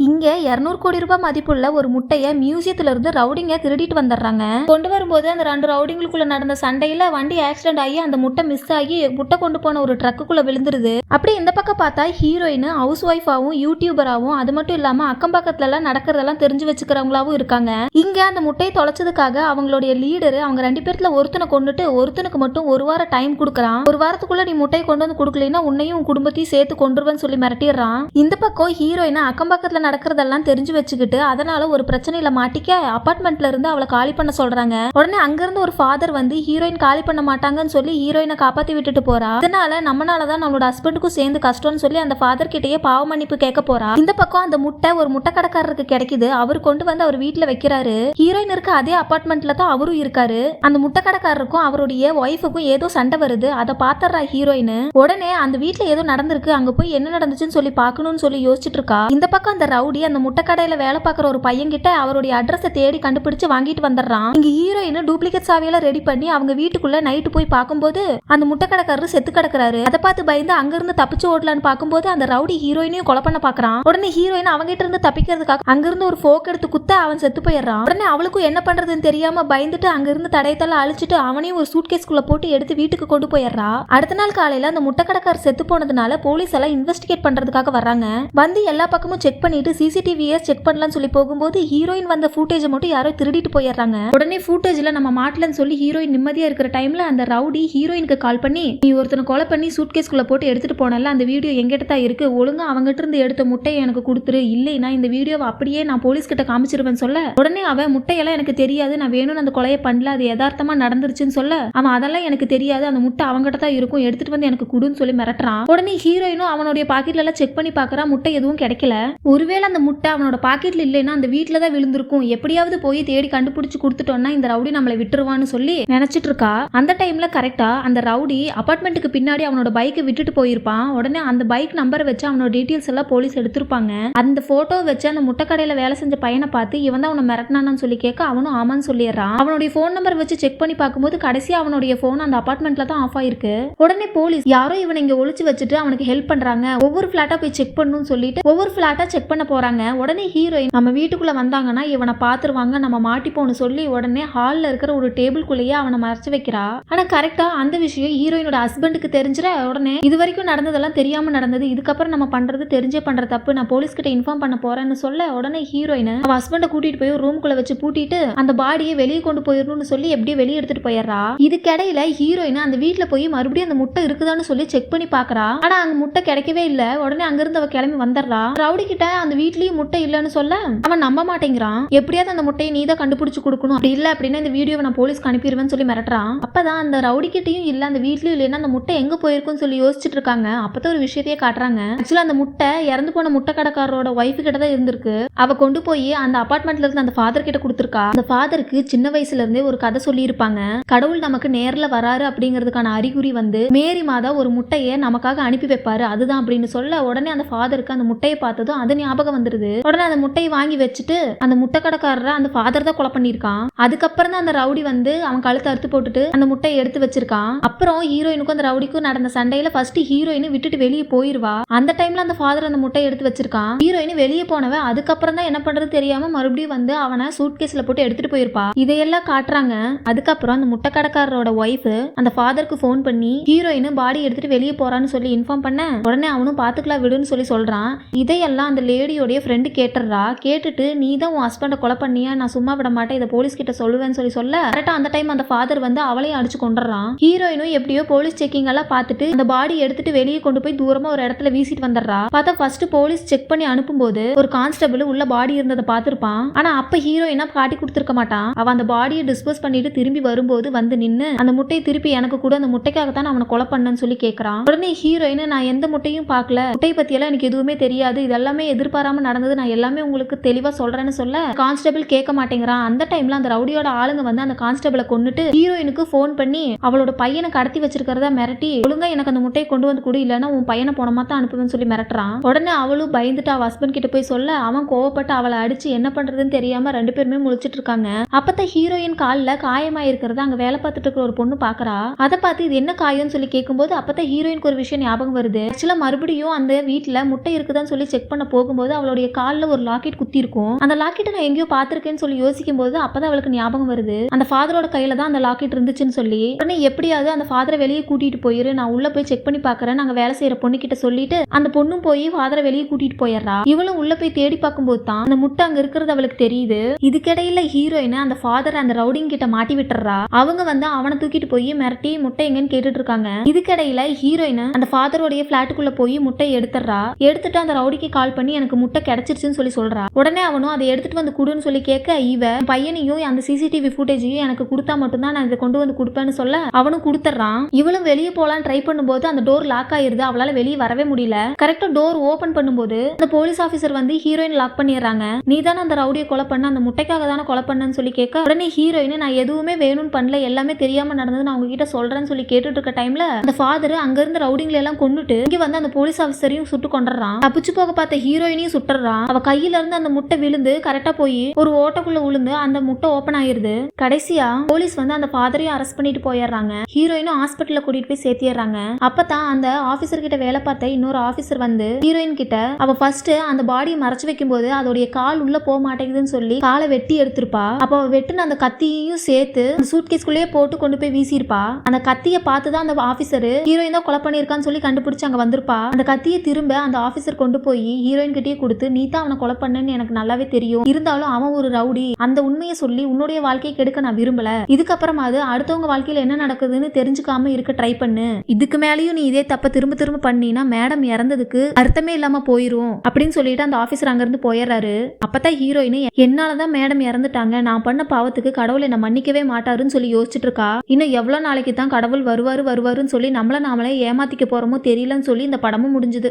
இங்க 200 கோடி ரூபாய் மதிப்புள்ள ஒரு முட்டைய மியூசியத்துல இருந்து ரவுடிங்க திருடிட்டு வந்துடுறாங்க. கொண்டு வரும்போது அந்த 2 ரவுடிங்களுக்குள்ள நடந்த சண்டையில வண்டி ஆக்சிடென்ட் ஆகி அந்த முட்டை மிஸ் ஆகி முட்டை கொண்டு போன ஒரு ட்ரக்குக்குள்ள விழுந்துருது. அப்படி இந்த பக்கம் பார்த்தா ஹீரோயின் ஹவுஸ் ஒய்ஃபாவும் யூடியூபராவும் அது மட்டும் இல்லாம அக்கம் பக்கத்துல எல்லாம் நடக்கிறதெல்லாம் தெரிஞ்சு வச்சுக்கிறவங்களாவும் இருக்காங்க. இங்க அந்த முட்டையை தொலைச்சதுக்காக அவங்களுடைய லீடர் அவங்க 2 பேர்ல ஒருத்தனை கொண்டுட்டு ஒருத்தனுக்கு மட்டும் 1 வாரம் டைம் கொடுக்கறான். 1 வாரத்துக்குள்ள நீ முட்டையை கொண்டு வந்து கொடுக்கலன்னா உன்னையும் உன் குடும்பத்தையும் சேர்த்து கொண்டுருவேன்னு சொல்லி மிரட்டிடுறான். இந்த பக்கம் ஹீரோயின் அக்கம் பக்கத்துல நடக்கிறதெல்லாம் தெரிஞ்சு வச்சுக்கிட்டு அதனால ஒரு பிரச்சனையில மாட்டிக்க அபார்ட்மெண்ட்ல இருந்து அவளை காலி பண்ண சொல்றாங்க. உடனே அங்கிருந்து ஒரு ஃபாதர் வந்து ஹீரோயின் காலி பண்ண மாட்டாங்கன்னு சொல்லி ஹீரோயினை காப்பாத்தி விட்டுட்டு போறா. அதனால நம்மளாலதான் நம்மளோட ஹஸ்பண்டுக்கும் சேர்ந்து கஷ்டம்னு சொல்லி அந்த ஃபாதர் கிட்டயே பாவ மன்னிப்பு கேட்க போறா. இந்த பக்கம் அந்த முட்டை ஒரு முட்டை கடைக்காரருக்கு கிடைக்குது. அவர் கொண்டு வந்து அவர் வீட்டுல வைக்கிறாரு. ஹீரோயின் இருக்க அதே அபார்ட்மெண்ட்ல தான் அவரும் இருக்காரு. அந்த முட்டை கடைக்காரருக்கும் அவருடைய ஒய்ஃபுக்கும் ஏதோ சண்டை வருது. அதை பாத்துறா ஹீரோயின். உடனே அந்த வீட்டுல ஏதோ நடந்திருக்கு, அங்க போய் என்ன நடந்துச்சுன்னு சொல்லி பாக்கணும்னு சொல்லி யோசிச்சுட்டு இருக்கா. இந்த பக்கம் அந்த ரவுடி அந்த முட்டை கடையில வேலை பார்க்குற ஒரு பையன் கிட்ட அவருடைய அட்ரஸை தேடி கண்டுபிடிச்சு வாங்கிட்டு வந்துடுறான். இங்க ஹீரோயின் டூப்ளிகேட் சாவியெல்லாம் ரெடி பண்ணி அவங்க வீட்டுக்குள்ள நைட்டு போய் பார்க்கும்போது அந்த முட்டை கடைக்காரரு செத்து கிடக்குறாரு. அதை பார்த்து பயந்து அங்கிருந்து தப்பிச்சு ஓடலான்னு பார்க்கும்போது அந்த ரவுடி ஹீரோயினையும் கொலை பண்ண பாக்குறான். உடனே ஹீரோயின் அவங்கிட்ட இருந்து தப்பிக்கிறதுக்காக அங்கிருந்து ஒரு ஃபோக் எடுத்து குத்த அவன் செத்து போயிடுறான். உடனே அவளுக்கும் என்ன பண்றதுன்னு தெரியாம பயந்துட்டு அங்கிருந்து தடையத்தெல்லாம் அழிச்சிட்டு அவனையும் ஒரு சூட்கேஸ்குள்ள போட்டு எடுத்து வீட்டுக்கு கொண்டு போயிடுறா. அடுத்த நாள் காலையில அந்த முட்டை கடைக்காரர் செத்து போனதுனால போலீஸ் எல்லாம் இன்வெஸ்டிகேட் பண்றதுக்காக வர்றாங்க. வந்து எல்லா பக்கமும் செக் பண்ணிட்டு சிசிடிவியை செக் பண்ணலாம்னு சொல்லி போகும்போது ஹீரோயின் வந்த ஃபுட்டேஜை மட்டும் யாரோ திருடிட்டு போயிடுறாங்க. உடனே ஃபுட்டேஜ்ல நம்ம மாட்டலன்னு சொல்லி ஹீரோயின் நிம்மதியா இருக்கிற டைம்ல அந்த ரவுடி ஹீரோயினுக்கு கால் பண்ணி நீ ஒருத்தனை கொலை பண்ணி சூட்கேஸ்குள்ள போட்டு எடுத்துட்டு போனல அந்த வீடியோ எங்கிட்ட தான் இருக்கு, ஒழுங்கா அவங்ககிட்ட இருந்து எடுத்த முட்டையை எனக்கு கொடுத்துரு, இல்லைன்னா இந்த வீடியோவை அப்படியே நான் போலீஸ் கிட்ட காமிச்சிருவேன் சொல்ல உடனே அவன் முட்டையெல்லாம் எனக்கு தெரியாது, நான் வேணும்னு அந்த கொலையை பண்ணல, அது யதார்த்தமா நடந்துருச்சுன்னு சொல்ல அவன் அதெல்லாம் எனக்கு தெரியாது, அந்த முட்டை அவங்ககிட்ட தான் இருக்கும், எடுத்துட்டு வந்து எனக்கு கொடுன்னு சொல்லி மிரட்டுறான். உடனே ஹீரோயினும் அவனுடைய பாக்கெட்ல எல்லாம் செக் பண்ணி பாக்குறா, முட்டை எதுவும் கிடைக்கல. ஒருவேளை அந்த முட்டை அவனோட பாக்கெட்ல இல்லைன்னா அந்த வீட்டுல தான் விழுந்திருக்கும், எப்படியாவது போய் தேடி கண்டுபிடிச்சு கொடுத்துட்டோம்னா இந்த ரவுடி நம்மளை விட்டுருவான்னு சொல்லி நினைச்சிட்டு இருக்கா. அந்த டைம்ல கரெக்டா அந்த ரவுடி அபார்ட்மெண்ட்டுக்கு பின்னாடி அவனோட பைக்கை விட்டுட்டு போயிருப்பான். உடனே அந்த பைக் நம்பரை வச்சு அவனோட டீடைல்ஸ் எல்லாம் போலீஸ் எடுத்திருப்பாங்க. அந்த போட்டோ வச்சு அந்த முட்டை கடையில வேலை செஞ்ச பையனை பார்த்து இவன் தான் அவனை மிரட்டினான்னு சொல்லி கேட்க அவனும் ஆமான்னு சொல்லிடுறான். அவனுடைய போன் நம்பர் வச்சு செக் பண்ணி பார்க்கும்போது கடைசியா அவனுடைய போன் அந்த அபார்ட்மெண்ட்ல தான் ஆஃப் ஆயிருக்கு. உடனே போலீஸ் யாரோ இவனை இங்க ஒளிச்சு வச்சுட்டு அவனுக்கு ஹெல்ப் பண்றாங்க, ஒவ்வொரு பிளாட்டா போய் செக் பண்ணணும்னு சொல்லிட்டு ஒவ்வொரு பிளாட்டா செக் பண்ண போறாங்க. உடனே ஹீரோயின் நம்ம வீட்டுக்குள்ள வந்தாங்கன்னா இவனை பாத்துருவாங்க, நம்ம மாட்டிப்போன்னு சொல்லி உடனே ஹால்ல இருக்கிற ஒரு டேபிள்குள்ளேயே அவனை மறைச்சு வைக்கிறா. ஆனா கரெக்டா அந்த விஷயம் ஹீரோயினோட ஹஸ்பண்டுக்கு தெரிஞ்சிட உடனே இது வரைக்கும் நடந்ததெல்லாம் தெரியாம நடந்தது, இதுக்கப்புறம் நம்ம பண்றது தெரிஞ்சே பண்ற தப்பு, நான் போலீஸ் கிட்ட இன்ஃபார்ம் பண்ண போறேன்னு சொல்ல உடனே ஹீரோயின் அவ ஹஸ்பண்டை கூட்டிட்டு போய் ரூம்குள்ள வச்சு பூட்டிட்டு அந்த பாடியை வெளியே கொண்டு போயிடணும்னு சொல்லி எப்படியே வெளியே எடுத்துட்டு போயிடுறா. இதுக்கிடையில ஹீரோயின் அந்த வீட்டுல போய் மறுபடியும் அந்த முட்டை இருக்குதான்னு சொல்லி செக் பண்ணி பாக்குறா. ஆனா அங்க முட்டை கிடைக்கவே இல்ல. உடனே அங்கிருந்து அவ கிளம்பி வந்துடுறா. ரவுடி கிட்ட அந்த வீட்லயும் முட்டை இல்லன்னு சொல்ல அவன் நம்ப மாட்டேங்கிறான். எப்படியாவது அந்த முட்டையை நீ தான் கண்டுபிடிச்சு கொடுக்கணும், அப்படி இல்ல அப்படின்னா இந்த வீடியோவை நான் போலீஸ்க்கு அனுப்பிடுவேன்னு சொல்லி மிரட்டுறான். அப்பதான் அந்த ரவுடி கிட்டையும் இல்ல அந்த வீட்லயும் இல்லைன்னா அந்த முட்டை எங்க போயிருக்குன்னு சொல்லி யோசிச்சுட்டு இருக்காங்க. அப்பதான் ஒரு விஷயத்தையே காட்டுறாங்க. ஆக்சுவலா அந்த முட்டை இறந்து போன முட்டை கடைக்காரரோட ஒய்ஃபு கிட்ட தான் இருந்திருக்கு. அவ கொண்டு போய் அந்த அபார்ட்மெண்ட்ல இருந்து அந்த ஃபாதர் கிட்ட கொடுத்துருக்கா. அந்த ஃபாதருக்கு சின்ன வயசுல இருந்தே ஒரு கதை சொல்லி இருப்பாங்க. கடவுள் நமக்கு நேர்ல வராரு அப்படிங்கிறதுக்கான அறிகுறி வந்து மேரி மாதா ஒரு முட்டையை நமக்காக அனுப்பி வைப்பாரு அதுதான் அப்படின்னு சொல்ல உடனே அந்த ஃபாதருக்கு அந்த முட்டையை பார்த்ததும் அது ஞாபகம் வந்துருது. உடனே அந்த முட்டையை வாங்கி வச்சுட்டு அந்த முட்டை கடைக்காரரை அந்த ஃபாதர் தான் கொலை பண்ணிருக்கான். அதுக்கப்புறம் தான் அந்த ரவுடி வந்து அவன் கழுத்தை அறுத்து போட்டுட்டு அந்த முட்டையை எடுத்து வச்சிருக்கான். அப்புறம் ஹீரோயினுக்கும் அந்த ரவுடிக்கும் நடந்த சண்டையில ஃபர்ஸ்ட் ஹீரோயின் விட்டுட்டு வெளியே போயிருவா. அந்த டைம்ல அந்த ஃபாதர் அந்த முட்டையை எடுத்து வச்சிருக்கான். ஹீரோயின் வெளியே போனவன் அதுக்கப்புறம் தான் என்ன பண்றது தெரியாம மறுபடியும் வந்து அவனை சூட்கேஸ்ல போட்டு எடுத்துட்டு போயிருப்பா. இதையெல்லாம் காட்டுறாங்க. அதுக்கப்புறம் அந்த முட்டை கடைக்காரரோட ஒய்ஃப் அந்த ஃபாதருக்கு போன் பண்ணி ஹீரோயின் பாடி எடுத்துட்டு வெளியே போறான்னு சொல்லி இன்ஃபார்ம் பண்ண உடனே அவனும் பாத்துக்கலாம் விடுன்னு சொல்லி சொல்றான். இதையெல்லாம் அந்த லேடியோடைய ஃப்ரெண்டு கேட்டுறா. கேட்டுட்டு நீ தான் உன் ஹஸ்பண்டை கொலை பண்ணியா, நான் சும்மா விட மாட்டேன், இதை போலீஸ் கிட்ட சொல்லுவேன்னு சொல்லி சொல்ல கரெக்டா அந்த டைம் அந்த ஃபாதர் வந்து அவளையும் அடிச்சு கொண்டுறான். ஹீரோயினும் எப்படியோ போலீஸ் செக்கிங் எல்லாம் பார்த்துட்டு அந்த பாடி எடுத்துட்டு வெளியே கொண்டு போய் தூரமா ஒரு இடத்துல வீசிட்டு வந்துடுறா. பார்த்தா ஃபர்ஸ்ட் போலீஸ் செக் பண்ணி அனுப்பும்போது ஒரு கான்ஸ்டபிள் உள்ள பாடி இருந்ததை பார்த்திருப்பான். ஆனா அப்ப ஹீரோயினா காட்டி கொடுத்துருக்க மாட்டான். அவன் அந்த பாடியை டிஸ்போஸ் பண்ணிட்டு திரும்பி வரும்போது வந்து நின்னு அந்த முட்டையை திருப்பி எனக்கு கூட, அந்த முட்டைக்காகத்தான் அவனை கொலை பண்ணன்னு சொல்லி கேட்கறான். உடனே ஹீரோயின் நான் எந்த முட்டையும் பார்க்கல, முட்டை பத்தி எல்லாம் எனக்கு எதுவுமே தெரியாது, இதெல்லாமே எதிர்பாராம நடந்தது, நான் எல்லாமே உங்களுக்கு தெளிவா சொல்றேன்னு சொல்ல கான்ஸ்டபிள் கேட்க மாட்டேங்கிறான். அந்த டைம்ல அந்த ரவுடியோட ஆளுங்க வந்து அந்த கான்ஸ்டபிளை கொண்டுட்டு ஹீரோயினுக்கு போன் பண்ணி அவளோட பையனை கடத்தி வச்சிருக்கிறதா மிரட்டி ஒழுங்கா எனக்கு அந்த முட்டையை கொண்டு வந்து கொடு, இல்லன்னா உன் பையனை போனமா தான் அனுப்புவேன்னு சொல்லி மிரட்டுறான். உடனே அவளும் பயந்துட்டு அவ ஹஸ்பண்ட் கிட்ட போய் சொல்ல அவன் கோவப்பட்டு அவளை அடிச்சு என்ன பண்றதுன்னு தெரியாம 2 பேருமே முழிச்சிட்டு இருக்காங்க. அப்பதான் ஹீரோயின் கால்ல காயமாயிருக்கிறத அங்க வேலை பார்த்துட்டு இருக்கிற ஒரு பொண்ணு பாக்குறா. அதை பார்த்து இது என்ன காயம்னு சொல்லி கேட்கும்போது அப்பதான் ஹீரோயினுக்கு ஒரு விஷயம் ஞாபகம் வருது. ஆக்சுவலா மறுபடியும் அந்த வீட்டுல முட்டை இருக்குதான்னு சொல்லி செக் பண்ண போகும்போது போது அவளுடைய கால்ல ஒரு லாக்கெட் குத்தி இருக்கும். அந்த லாக்கெட்டை நான் எங்கேயோ பாத்திருக்கேன்னு சொல்லி யோசிக்கும் போது அப்பதான் அவளுக்கு ஞாபகம் வருது அந்த ஃபாதரோட கையில தான் அந்த லாக்கெட் இருந்துச்சுன்னு சொல்லி. உடனே எப்படியாவது அந்த ஃபாதரை வெளியே கூட்டிட்டு போயிரு, நான் உள்ள போய் செக் பண்ணி பாக்குறேன், நாங்க வேலை செய்யற பொண்ணு கிட்ட சொல்லிட்டு அந்த பொண்ணும் போய் ஃபாதரை வெளியே கூட்டிட்டு போயிடுறா. இவளும் உள்ள போய் தேடி பார்க்கும்போது தான் அந்த முட்டை அங்க இருக்கிறது அவளுக்கு தெரியுது. இதுக்கிடையில ஹீரோயின் அந்த ஃபாதர் அந்த ரவுடிங் கிட்ட மாட்டி விட்டுறா. அவங்க வந்து அவனை தூக்கிட்டு போய் மிரட்டி முட்டை எங்கன்னு கேட்டுட்டு இருக்காங்க. இதுக்கிடையில ஹீரோயின் அந்த ஃபாதரோடைய பிளாட்டுக்குள்ள போய் முட்டை எடுத்துறா. எடுத்துட்டு அந்த ரவுடிக்கு கால் பண்ணி எனக்கு முட்டை கிடைச்சிருச்சுன்னு சொல்லி சொல்றா. உடனே அவனும் அதை எடுத்துட்டு வந்து குடுன்னு சொல்லி கேட்க இவ பையனையும் அந்த சிசிடிவி ஃபுட்டேஜையும் எனக்கு கொடுத்தா மட்டும்தான் நான் இதை கொண்டு வந்து கொடுப்பேன்னு சொல்ல அவனும் கொடுத்துறான். இவளும் வெளியே போலாம் ட்ரை பண்ணும்போது அந்த டோர் லாக் ஆயிருது. அவளால வெளியே வரவே முடியல. கரெக்டா டோர் ஓபன் பண்ணும்போது அந்த போலீஸ் ஆபீசர் வந்து ஹீரோயின் லாக் பண்ணிடுறாங்க. நீ தானே அந்த ரவுடியை கொலை பண்ண, அந்த முட்டைக்காக தானே கொலை பண்ணன்னு சொல்லி கேட்க உடனே ஹீரோயின் நான் எதுவுமே வேணும்னு பண்ணல, எல்லாமே தெரியாம நடந்தது, நான் உங்ககிட்ட சொல்றேன்னு சொல்லி கேட்டுட்டு இருக்க டைம்ல அந்த ஃபாதர் அங்க இருந்து ரவுடிங்களை எல்லாம் கொண்டுட்டு இங்க வந்து அந்த போலீஸ் ஆபீசரையும் சுட்டு கொண்டுறான். தப்பிச்சு போக பார்த்த ஹீரோயினையும் சுட்டுறான். அவ கையில இருந்து அந்த முட்டை விழுந்து கரெக்டா போய் ஒரு ஓட்டக்குள்ள விழுந்து அந்த முட்டை ஓபன் ஆயிருது. கடைசியா போலீஸ் வந்து அந்த ஃபாதரையும் அரெஸ்ட் பண்ணிட்டு போயிடுறாங்க. ஹீரோயினும் ஹாஸ்பிட்டல்ல கூட்டிட்டு போய் சேர்த்திடுறாங்க. அப்பதான் அந்த ஆபீசர் கிட்ட வேலை பார்த்த இன்னொரு ஆபீசர் வந்து ஹீரோயின் கிட்ட அவ ஃபர்ஸ்ட் அந்த பாடியை மறைச்சு வைக்கும் போது அதோடைய கால் உள்ள போக மாட்டேங்குதுன்னு சொல்லி காலை வெட்டி எடுத்திருப்பா. அப்ப அவ வெட்டுன அந்த கத்தியையும் சேர்த்து சூட்கேஸ்குள்ளேயே போட்டு கொண்டு போய் வீசிருப்பா. அந்த கத்தியை பார்த்துதான் அந்த ஆபீசர் ஹீரோயின் தான் கொலை பண்ணிருக்கான்னு சொல்லி கண்டுபிடிச்சு அங்க வந்திருப்பா. அந்த கத்தியை திரும்ப அந்த ஆபீசர் கொண்டு போய் ஹீரோயின் கிட்டே கொடுத்து நீ தான் அவனை கொலை பண்ணன்னு எனக்கு நல்லாவே தெரியும், இருந்தாலும் அவன் ஒரு ரவுடி, அந்த உண்மையை சொல்லி உன்னுடைய வாழ்க்கையை கெடுக்க நான் விரும்பல, இதுக்கப்புறமா அது அடுத்தவங்க வாழ்க்கையில என்ன நடக்குதுன்னு தெரிஞ்சுக்காம இருக்க ட்ரை பண்ணு, இதுக்கு மேலேயும் நீ இதே தப்ப திரும்ப திரும்ப பண்ணினா மேடம் இறந்ததுக்கு அர்த்தமே இல்லாம போயிரும் அப்படின்னு சொல்லிட்டு அந்த ஆபீசர் அங்க இருந்து போயிடுறாரு. அப்பதான் ஹீரோயின் என்னாலதான் மேடம் இறந்துட்டாங்க, நான் பண்ண பாவத்துக்கு கடவுள் என்ன மன்னிக்கவே மாட்டாருன்னு சொல்லி யோசிச்சுட்டு இருக்கா. இன்னும் எவ்வளவு நாளைக்கு தான் கடவுள் வருவாருன்னு சொல்லி நம்மள நாமளே ஏமாத்திக்க போறோமோ தெரியலன்னு சொல்லி இந்த படமும் முடிஞ்சுது.